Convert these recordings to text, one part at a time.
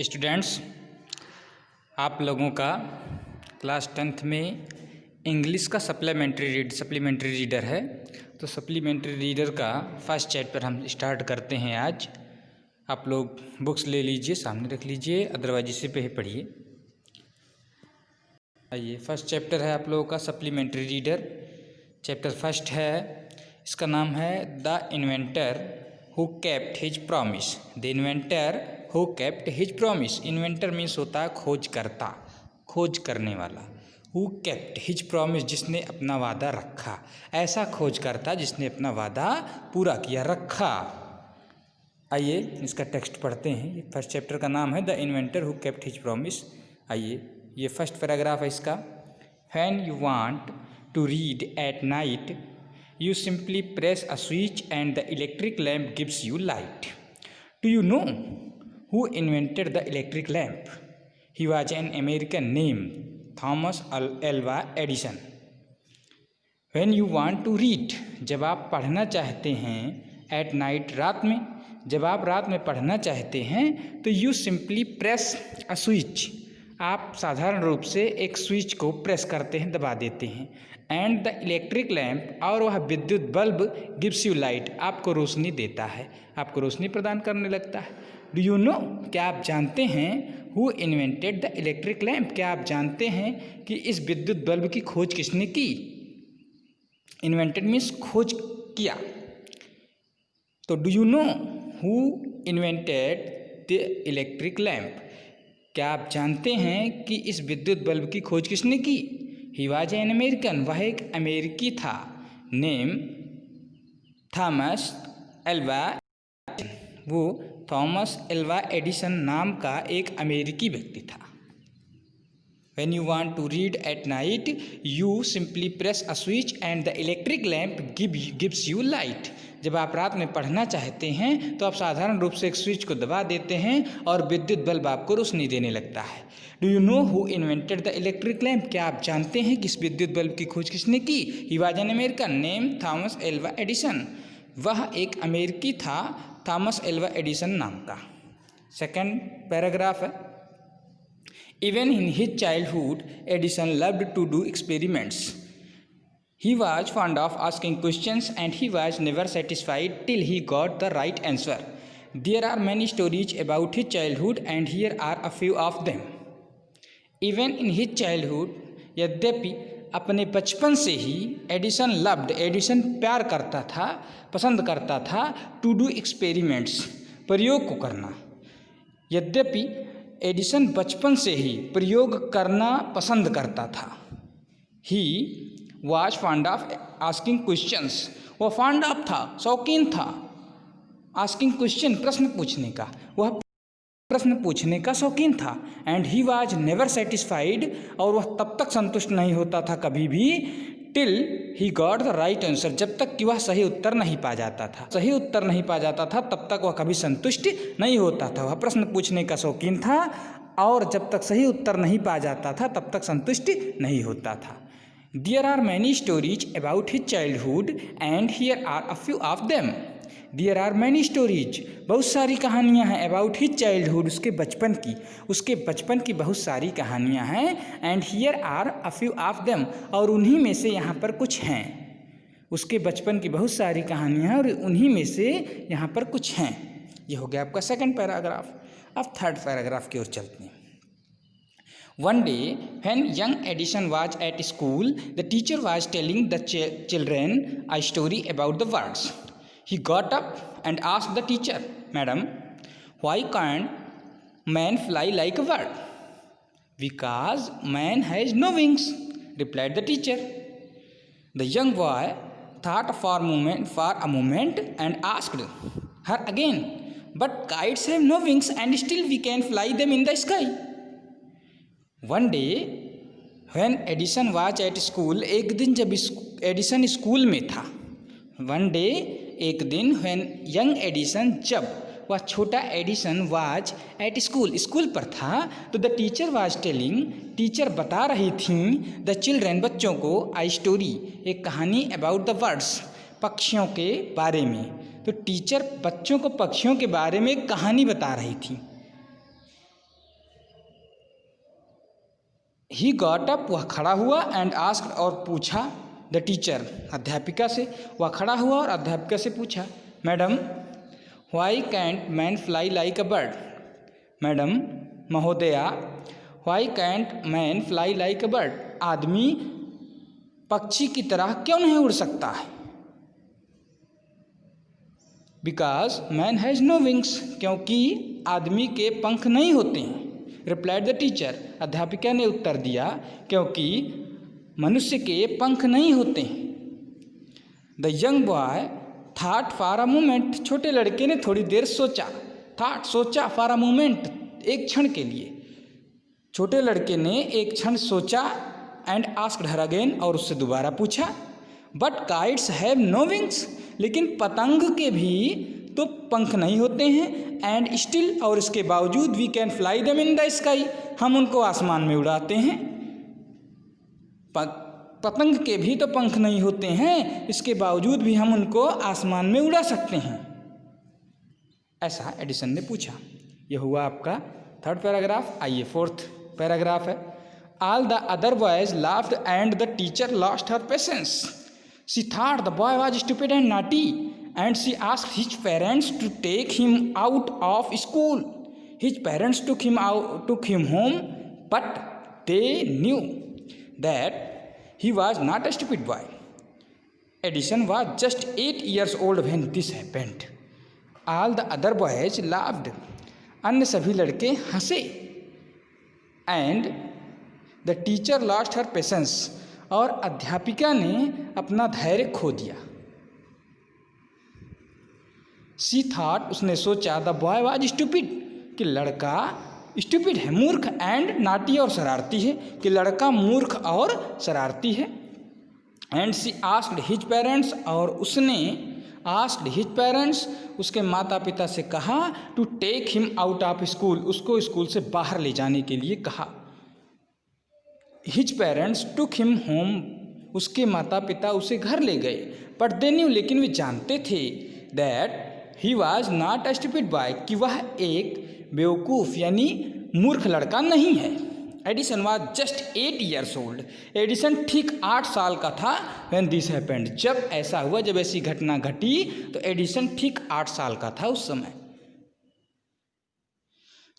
Students, आप लोगों का क्लास 10th में इंग्लिश का सप्लीमेंट्री रीडर है। तो सप्लीमेंट्री रीडर का फर्स्ट चैप्टर हम स्टार्ट करते हैं आज। आप लोग बुक्स ले लीजिए, सामने रख लीजिए, अदरवाइज इसी पे ही पढ़िए। आइए, फर्स्ट चैप्टर है आप लोगों का सप्लीमेंट्री रीडर। चैप्टर फर्स्ट है, इसका नाम है the inventor who kept his promise. The inventor who kept his promise. Inventor means होता है खोजकर्ता, खोज करने वाला। हु केप्ट हिज प्रॉमिस, जिसने अपना वादा रखा। ऐसा खोजकर्ता जिसने अपना वादा पूरा किया, रखा। आइए इसका टेक्स्ट पढ़ते हैं। ये फर्स्ट चैप्टर का नाम है the inventor who kept his promise. आइए, ये फर्स्ट पैराग्राफ है इसका। When you want to read at night you simply press a switch and the electric lamp gives you light. Do you know who invented the electric lamp? He was an American named Thomas Alva Edison. When you want to read, जब आप पढ़ना चाहते हैं, at night, रात में, जब आप रात में पढ़ना चाहते हैं तो you simply press a switch, आप साधारण रूप से एक स्विच को प्रेस करते हैं, दबा देते हैं। एंड द इलेक्ट्रिक लैम्प, और वह विद्युत बल्ब गिव्स यू लाइट, आपको रोशनी देता है, आपको रोशनी प्रदान करने लगता है। डू यू नो, क्या आप जानते हैं, who invented the electric lamp, क्या आप जानते हैं कि इस विद्युत बल्ब की खोज किसने की। इन्वेंटेड मीन्स खोज किया। तो do you know who invented the electric lamp, क्या आप जानते हैं कि इस विद्युत बल्ब की खोज किसने की। ही वॉज एन अमेरिकन, वह एक अमेरिकी था। नेम थॉमस एल्वा, वो थॉमस एल्वा एडिसन नाम का एक अमेरिकी व्यक्ति था। When you want to read at night, you simply press a switch and the electric lamp gives you light. जब आप रात में पढ़ना चाहते हैं तो आप साधारण रूप से एक स्विच को दबा देते हैं और विद्युत बल्ब आपको रोशनी देने लगता है। Do you know who invented the electric lamp, क्या आप जानते हैं कि इस विद्युत बल्ब की खोज किसने की। He was an American name Thomas Alva Edison, वह एक अमेरिकी था, थॉमस एल्वा एडिसन नाम का। सेकेंड पैराग्राफ है। Even in his childhood, Edison loved to do experiments. He was fond of asking questions and he was never satisfied till he got the right answer. There are many stories about his childhood and here are a few of them. Even in his childhood, यद्यपि अपने बचपन से ही Edison loved, Edison प्यार करता था, पसंद करता था, टू डू एक्सपेरिमेंट्स, प्रयोग को करना। यद्यपि एडिसन बचपन से ही प्रयोग करना पसंद करता था। He was fond of asking questions, वह फॉन्ड ऑफ था, शौकीन था, आस्किंग क्वेश्चन, प्रश्न पूछने का, वह प्रश्न पूछने का शौकीन था। And he was never satisfied, और वह तब तक संतुष्ट नहीं होता था कभी भी, till he got the right answer, जब तक कि वह सही उत्तर नहीं पा जाता था। सही उत्तर नहीं पा जाता था तब तक वह कभी संतुष्ट नहीं होता था। वह प्रश्न पूछने का शौकीन था और जब तक सही उत्तर नहीं पा जाता था तब तक संतुष्ट नहीं होता था। There are many stories about his childhood and here are a few of them. There are many stories, बहुत सारी कहानियाँ हैं, अबाउट हिज चाइल्डहुड, उसके बचपन की, उसके बचपन की बहुत सारी कहानियाँ हैं। And here are a few of them, और उन्हीं में से यहाँ पर कुछ हैं। उसके बचपन की बहुत सारी कहानियाँ हैं और उन्हीं में से यहाँ पर कुछ हैं। ये हो गया आपका सेकंड पैराग्राफ। अब थर्ड पैराग्राफ की ओर चलते हैं। One day, when young Edison was at school, the teacher was telling the children a story about the birds. He got up and asked the teacher, "Madam, why can't man fly like a bird?" "Because man has no wings," replied the teacher. The young boy thought for a moment and asked her again, "But kites have no wings and still we can fly them in the sky." One day, when Edison was at school, एक दिन जब Edison school में था। One day, एक दिन, when young Edison, जब वह छोटा Edison was at school, school पर था, तो the teacher was telling, teacher बता रही थी the children, बच्चों को, a story, एक कहानी about the birds, पक्षियों के बारे में। तो टीचर बच्चों को पक्षियों के बारे में एक कहानी बता रही थी। ही गॉट अप, वह खड़ा हुआ, एंड आस्क्ड, और पूछा, द टीचर, अध्यापिका से। वह खड़ा हुआ और अध्यापिका से पूछा, madam why can't man fly like a bird. Madam, महोदया, why can't man fly like a bird, आदमी पक्षी की तरह क्यों नहीं उड़ सकता है। Because man has no wings, क्योंकि आदमी के पंख नहीं होते हैं। रिप्लाइड द टीचर, अध्यापिका ने उत्तर दिया, क्योंकि मनुष्य के पंख नहीं होते हैं। The young boy thought for a moment, छोटे लड़के ने थोड़ी देर सोचा। थॉट, सोचा, फॉर अ मोमेंट, एक क्षण के लिए। छोटे लड़के ने एक क्षण सोचा, एंड आस्क्ड हर अगेन, और उससे दोबारा पूछा, but kites have no wings, लेकिन पतंग के भी तो पंख नहीं होते हैं। एंड स्टिल, और इसके बावजूद, we can fly them in the sky, हम उनको आसमान में उड़ाते हैं। पतंग के भी तो पंख नहीं होते हैं, इसके बावजूद भी हम उनको आसमान में उड़ा सकते हैं, ऐसा एडिसन ने पूछा। यह हुआ आपका थर्ड पैराग्राफ। आइए फोर्थ पैराग्राफ है। All the other boys laughed and the teacher lost her patience. She thought the boy was stupid and naughty and she asked his parents to take him out of school. His parents took him home, but they knew that he was not a stupid boy. Edison was just 8 years old when this happened. All the other boys laughed. अन्य सभी लड़के हंसे। And the teacher lost her patience. और अध्यापिका ने अपना धैर्य खो दिया। सी थॉट, उसने सोचा, द बॉय वाज स्टूपिड, कि लड़का स्टूपिड है, मूर्ख, एंड नाटी, और शरारती है, कि लड़का मूर्ख और शरारती है। And she asked his parents, और उसने आस्क्ड हिज पेरेंट्स, उसके माता पिता से कहा, to take him out of school, उसको स्कूल से बाहर ले जाने के लिए कहा। His parents took him home, उसके माता पिता उसे घर ले गए। बट दे न्यू, लेकिन वे जानते थे, that he was not a stupid boy, कि वह एक बेवकूफ़ यानी मूर्ख लड़का नहीं है। Edison was just 8 years old. Edison ठीक 8 साल का था व्हेन दिस हैपेंड, जब ऐसा हुआ, जब ऐसी घटना घटी, तो एडिसन ठीक 8 साल का था उस समय।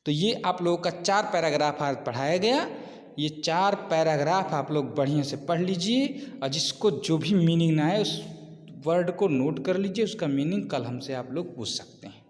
तो ये आप लोगों का 4 पैराग्राफ आज पढ़ाया गया। ये 4 पैराग्राफ आप लोग बढ़िया से पढ़ लीजिए, और जिसको जो भी मीनिंग ना आए उस वर्ड को नोट कर लीजिए, उसका मीनिंग कल हमसे आप लोग पूछ सकते हैं।